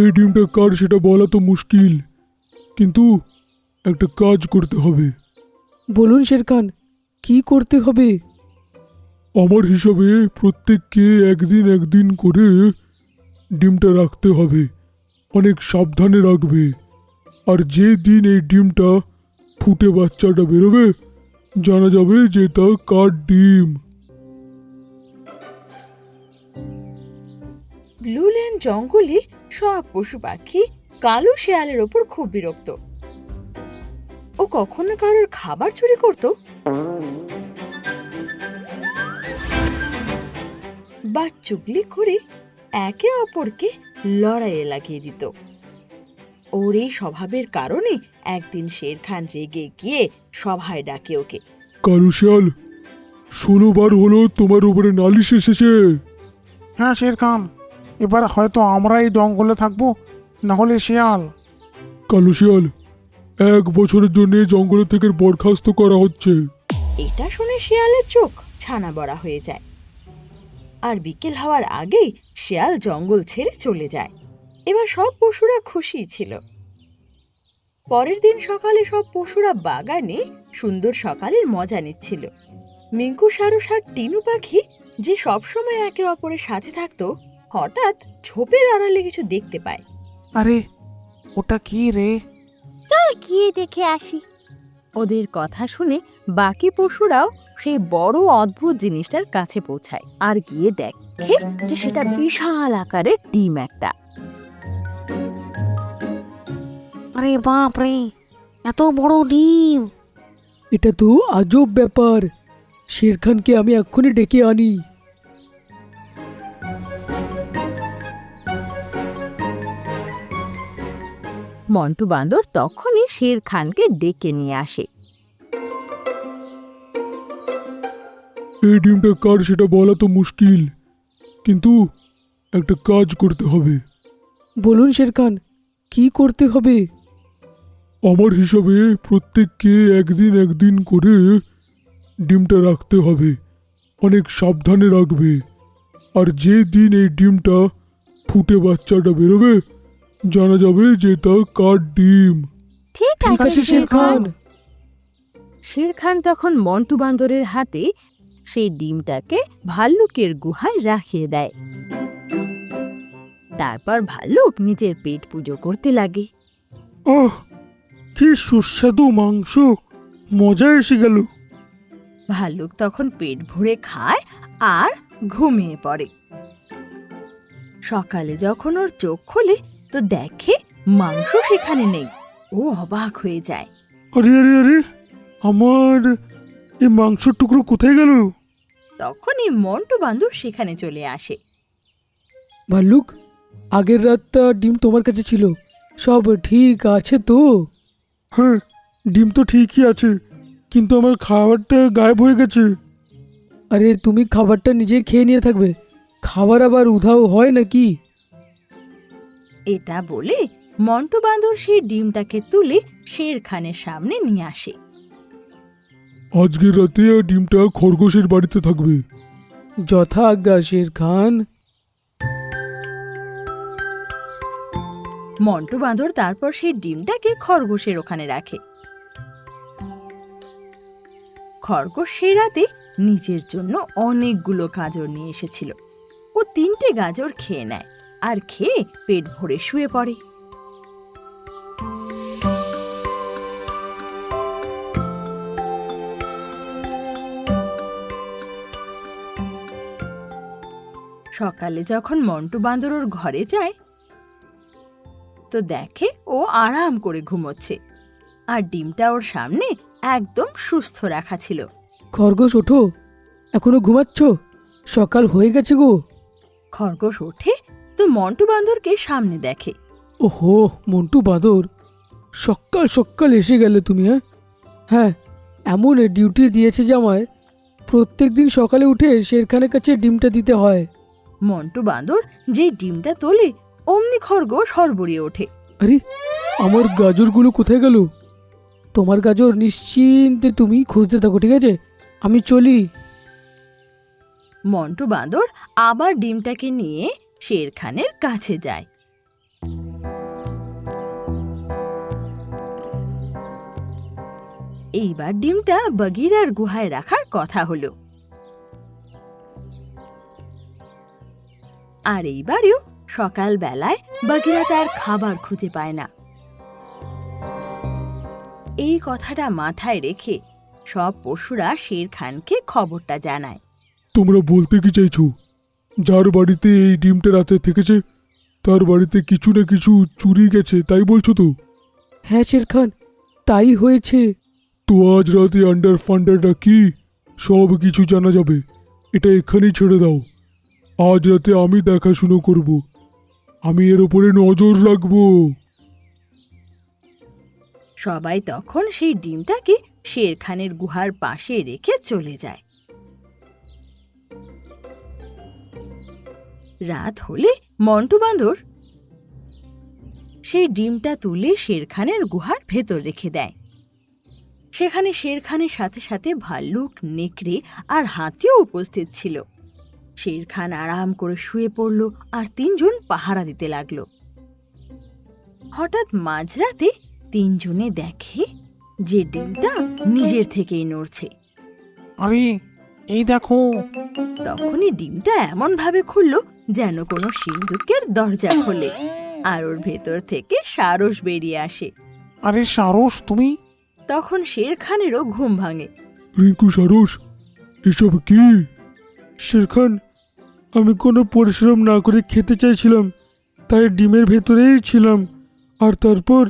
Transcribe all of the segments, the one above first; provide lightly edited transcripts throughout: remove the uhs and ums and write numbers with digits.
এই ডিমটা কার সেটা বলা তো মুশকিল, কিন্তু একটা কাজ করতে হবে। বলুন শেরখান, কি করতে হবে? আমার হিসাবে প্রত্যেককে একদিন একদিন করে ডিমটা রাখতে হবে, অনেক সাবধানে রাখবে। আর যে দিন এই ডিমটা ফুটে বাচ্চাটা বেরোবে, জানা যাবে যে তা কার ডিম। ব্লু লেন জঙ্গলে সব পশু পাখি কালো শেয়ালের ওপর খুব বিরক্ত। ও কখনো কারোর খাবার চুরি করত বা চুগলি করে একে অপরকে লড়াইয়ে লাগিয়ে দিত। ওর এই স্বভাবের কারণে একদিন শের খান রেগে গিয়ে সভায় ডাকে ওকে। কালু শিয়াল, 16 বার হলো তোমার উপরে নালিশ এসেছে। হ্যাঁ শের খান, এবার হয়তো আমরা এই জঙ্গলে থাকবো, না হলে শিয়াল। কালু শিয়াল, 1 বছরের জন্য জঙ্গল থেকে বরখাস্ত করা হচ্ছে। এটা শুনে শিয়ালের চোখ ছানা বড়া হয়ে যায়। আর বিকেল হওয়ার আগেই শিয়াল জঙ্গল ছেড়ে চলে যায়। এবার সব পশুরা খুশি ছিল। পরের দিন সকালে সব পশুরা বাগানে সুন্দর সকালের মজা নিচ্ছিল। মিঙ্কু, সারস আর টিনু পাখি, যে সবসময় একে অপরের সাথে থাকতো, হঠাৎ ঝোপের আড়ালে কিছু দেখতে পায়। আরে ওটা কি রে? গিয়ে দেখে আসি। ওদের কথা শুনে বাকি পশুরাও সেই বড় অদ্ভুত জিনিসটার কাছে পৌঁছায় আর গিয়ে দেখে যে সেটা বিশাল আকারের ডিম একটা। আরে বাপ রে, এত বড় ডিম! এটা তো আজব ব্যাপার। শেরখানকে আমি এক্ষুনি ডেকে আনি। মন্টু বান্দর তখনই শের খানকে ডেকে নিয়ে আসে। এই ডিমটা কার সেটা বলা তো মুশকিল, কিন্তু একটা কাজ করতে হবে। বলুন শেরখান, কি করতে হবে? আমার হিসাবে প্রত্যেককে একদিন একদিন করে ডিমটা রাখতে হবে, অনেক সাবধানে রাখবে। আর যে দিন এই ডিমটা ফুটে বাচ্চাটা বেরোবে, জানা যাবে যে তা কার ডিম। ঠিক ঠিক আছে শেরখান। শের খান তখন মন্টু বান্দরের হাতে সেই ডিমটাকে ভাল্লুকের গুহায় রাখিয়ে দেয়। তারপর ভাল্লুক নিজের পেট পুজো করতে লাগে। ওহ, কি সুস্বাদু মাংস! মজা এসে গেল। ভাল্লুক তখন পেট ভরে খায় আর ঘুমিয়ে পড়ে। সকালে যখন ওর চোখ খোলে তো দেখে মাংস সেখানে নেই। ও অবাক হয়ে যায়। আরে আরে আরে, আমার এই মাংসের টুকরো কোথায় গেল? তখনই মন্টু বান্দর সেখানে চলে আসে। ভাল্লুক, আগের রাতটা ডিম তোমার কাছে ছিল, সব ঠিক আছে তো? হ্যাঁ, ডিম তো ঠিকই আছে, কিন্তু আমার খাবারটা গায়েব হয়ে গেছে। আরে তুমি খাবারটা নিজে খেয়ে নিয়ে থাকবে, খাবার আবার উধাও হয় নাকি? এটা বলে মন্টু বান্দর সেই ডিমটাকে তুলে শের খানের সামনে নিয়ে আসে। আজকের রাতে ডিমটা খরগোশের বাড়িতে থাকবে। যথা আজ্ঞা শেরখান। মন্টু বাঁদর তারপর সেই ডিমটাকে খরগোশের ওখানে রাখে। খরগোশ সেই রাতে নিজের জন্য অনেকগুলো গাজর নিয়ে এসেছিল। ও 3টে গাজর খেয়ে নেয় আর খেয়ে পেট ভরে শুয়ে পড়ে। সকালে যখন মন্টু বাঁদর ওর ঘরে যায় তো দেখে ও আরাম করে ঘুমোচ্ছে আর ডিমটা ওর সামনে একদম সুস্থ রাখা ছিল। খরগোশ ওঠো, এখনো ঘুমাচ্ছ? সকাল হয়ে গেছে গো। খরগোশ ওঠে তো মন্টু বাঁদরকে সামনে দেখে। ওহো মন্টু বাঁদর, সকাল সকাল এসে গেলে তুমি। হ্যাঁ, এমন ডিউটি দিয়েছে যে আমায় প্রত্যেক দিন সকালে উঠে শেরখানের কাছে ডিমটা দিতে হয়। মন্টু বাঁদর যেই ডিমটা তোলে অমনি খরগোশ হড়বড়িয়ে ওঠে। আরে আমার গাজরগুলো কোথায় গেল? তোমার গাজর নিশ্চিন্তে তুমি খুঁজতে থাকো, ঠিক আছে? আমি চলি। মন্টু বাঁদর আবার ডিমটাকে নিয়ে শের খানের কাছে যায়। এইবার ডিমটা বাগিরার গুহায় রাখার কথা হলো। আর এইবারেও সকালবেলায় বাগিরা তার খাবার খুঁজে পায় না। এই কথাটা মাথায় রেখে সব পশুরা শের খানকে খবরটা জানায়। তোমরা বলতে কি চাইছো? যার বাড়িতে এই ডিমটা রাতে থেকেছে তার বাড়িতে কিছু না কিছু চুরি গেছে, তাই বলছো তো? হ্যাঁ শের খান, তাই হয়েছে। তো আজ রাতে আন্ডার ফান্ডারটা কি সব কিছু জানা যাবে। এটা এখানেই ছেড়ে দাও। আজ রাতে আমি দেখাশুনো করব, আমি এর উপরে নজর রাখবো। সবাই তখন সেই ডিমটাকে শের খানের গুহার পাশে রেখে চলে যায়। রাত হলে মন্টু বাঁদর সেই ডিমটা তুলে শের খানের গুহার ভেতর রেখে দেয়। সেখানে শের খানের সাথে সাথে ভাল্লুক, নেকড়ে আর হাতিও উপস্থিত ছিল। শের খান আরাম করে শুয়ে পড়ল আর তিনজন পাহারা দিতে লাগল। হঠাৎ মাঝরাতে তিনজনে দেখে যে ডিমটা নিজের থেকেই নড়ছে। আরে এই দেখো। তখনই ডিমটা এমন ভাবে খুলল যেন কোনো সিন্ধুকের দরজা খোলে, আর ওর ভেতর থেকে সারস বেরিয়ে আসে। আরে সারস, তুমি? তখন শের খানেরও ঘুম ভাঙে। রিঙ্কু, সারস, এসব কি? শের খান, আমি কোনো পরিশ্রম না করে খেতে চাইছিলাম, তাই ডিমের ভেতরেই ছিলাম। আর তারপর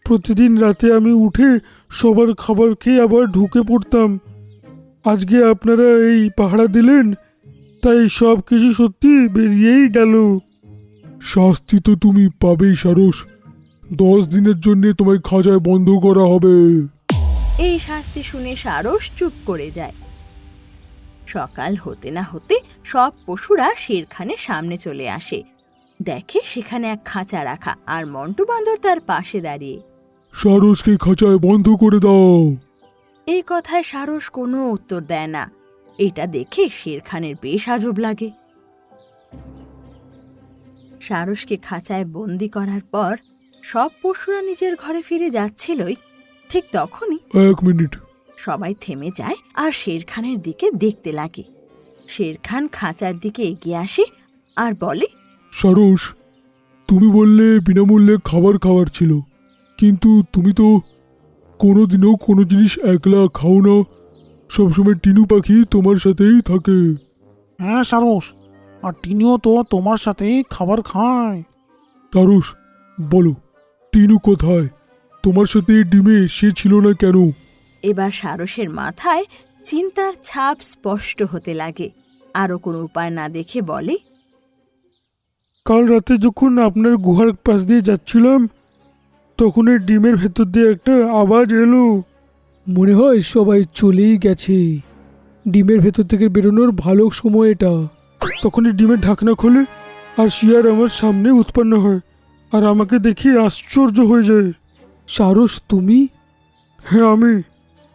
প্রতিদিন রাতে আমি উঠে সবার খাবার খেয়ে আবার ঢুকে পড়তাম। আজকে আপনারা এই পাহারা দিলেন, তাই সব কিছু সত্যি বেরিয়েই গেল। শাস্তি তো তুমি পাবেই সারস। 10 দিনের জন্য তোমায় খাঁচায় বন্ধ করা হবে। এই শাস্তি শুনে সারস চুপ করে যায়। সকাল হতে না হতে সব পশুরা শের খানের সামনে চলে আসে। দেখে সেখানে এক খাঁচা রাখা, আর মন্টু বাঁদর তার পাশে দাঁড়িয়ে। সারসকে খাঁচায় বন্ধ করে দাও। এই কথায় সারস কোনো উত্তর দেয় না। এটা দেখে শের খানের বেশ আজব লাগে। সারসকে খাঁচায় বন্দি করার পর সব পশুরা নিজের ঘরে ফিরে যাচ্ছিলই, ঠিক তখনই 1 মিনিট। সবাই থেমে যায় আর শের খানের দিকে দেখতে লাগে। শের খান খাঁচার দিকে এগিয়ে আসে আর বলে, সারস, তুমি বললে বিনামূল্যে খাবার খাওয়ার ছিল, কিন্তু তুমি তো কোনোদিনও কোনো জিনিস একলা খাও না। সবসময় টিনু পাখি তোমার সাথেই থাকে। হ্যাঁ সারস, আর টিনিও তো তোমার সাথেই খাবার খায়। সারস, বলো টিনু কোথায়? তোমার সাথে ডিমে সে ছিল না কেন? এবার সারসের মাথায় চিন্তার ছাপ স্পষ্ট হতে লাগে। আরও কোনো উপায় না দেখে বলে, কাল রাতে যখন আপনার গুহার পাশ দিয়ে যাচ্ছিলাম, তখন এই ডিমের ভেতর দিয়ে একটা আওয়াজ এলো। মনে হয় সবাই চলেই গেছে। ডিমের ভেতর থেকে বেরোনোর ভালো সময় এটা। তখনই ডিমের ঢাকনা খোলে আর শিয়ার আমার সামনে উৎপন্ন হয়, আর আমাকে দেখে আশ্চর্য হয়ে যায়। সারস, তুমি? হ্যাঁ,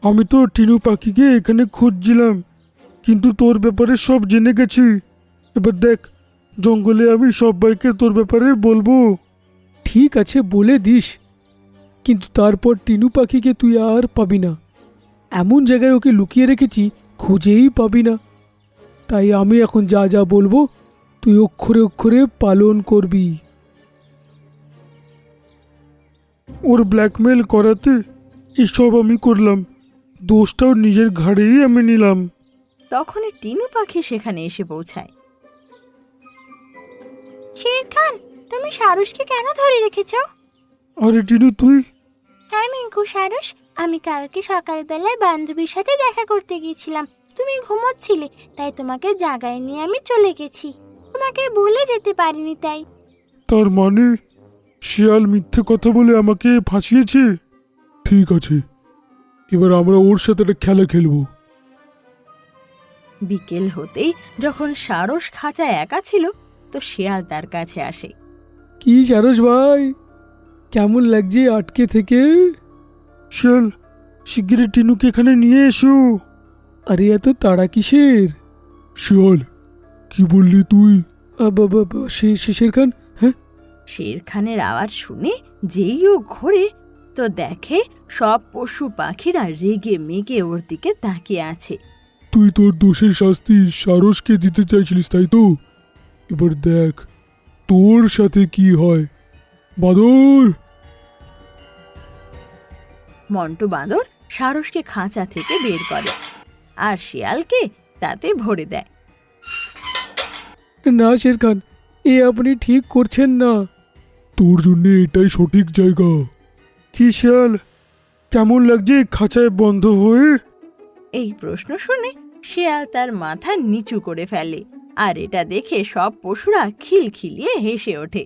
আমি তো টিনু পাখিকে এখানে খুঁজছিলাম, কিন্তু তোর ব্যাপারে সব জেনে গেছি। এবার দেখ, জঙ্গলে আমি সবাইকে তোর ব্যাপারে বলবো। ঠিক আছে, বলে দিস, কিন্তু তারপর টিনু পাখিকে তুই আর পাবি না। এমন জায়গায় ওকে লুকিয়ে রেখেছি, খুঁজেই পাবি না। তাই আমি এখন যা যা বলবো তুই অক্ষরে অক্ষরে পালন করবি। ওর ব্ল্যাকমেল করাতে এসব আমি করলাম, দোষটাও নিজের ঘাড়েই আমি নিলাম। তখনই টিনু পাখি সেখানে এসে পৌঁছায়। শের খান, তুমি সারসকে কেন ধরে রেখেছ? আরে টিনু, তুই? হ্যাঁ মিঙ্কু, সারস, আমি কালকে সকালবেলায় বান্ধবীর সাথে দেখা করতে গিয়েছিলাম। তুমি ঘুমোচ্ছিলে, তাই তোমাকে জাগায় নিয়ে আমি চলে গেছি। তোমাকে বলে যেতে পারিনি তাই। তার মানে শিয়াল মিথ্যে কথা বলে আমাকে ফাঁসিয়েছে? ঠিক আছে, এবার আমরা ওর সাথে একটা খেলা খেলবো। বিকেল হতেই যখন সারস খাঁচায় একা ছিল, তো শিয়াল তার কাছে আসে। কি সারস ভাই, কেমন লাগছে আটকে থেকে? শিয়াল, শিগগিরই টিনুকে এখানে নিয়ে এসো। আরে এত তাড়া কিসের? শিয়াল, কি বললি তুই? শের খান, হ্যাঁ? শের খানের আওয়াজ শুনে যেই ও ঘোরে, তো তো দেখে সব পশু পাখিরা রেগে মেগে ওর দিকে তাকিয়ে আছে। তুই তোর দোষের শাস্তি সারসকে দিতে চাইছিলিস, তাই তো? এবার দেখ তোর সাথে কি হয়। বাদর! মন্টু বাঁদর সারসকে খাঁচা থেকে বের করে আর শিয়ালকে তাতে ভরে দেয়। না শের খান, এ আপনি ঠিক করছেন না। তোর জন্য এটাই সঠিক জায়গা। কি শিয়াল, কেমন লাগছে খাঁচায় বন্ধ হয়ে? এই প্রশ্ন শুনে শিয়াল তার মাথা নিচু করে ফেলে আর এটা দেখে সব পশুরা খিলখিলিয়ে হেসে ওঠে।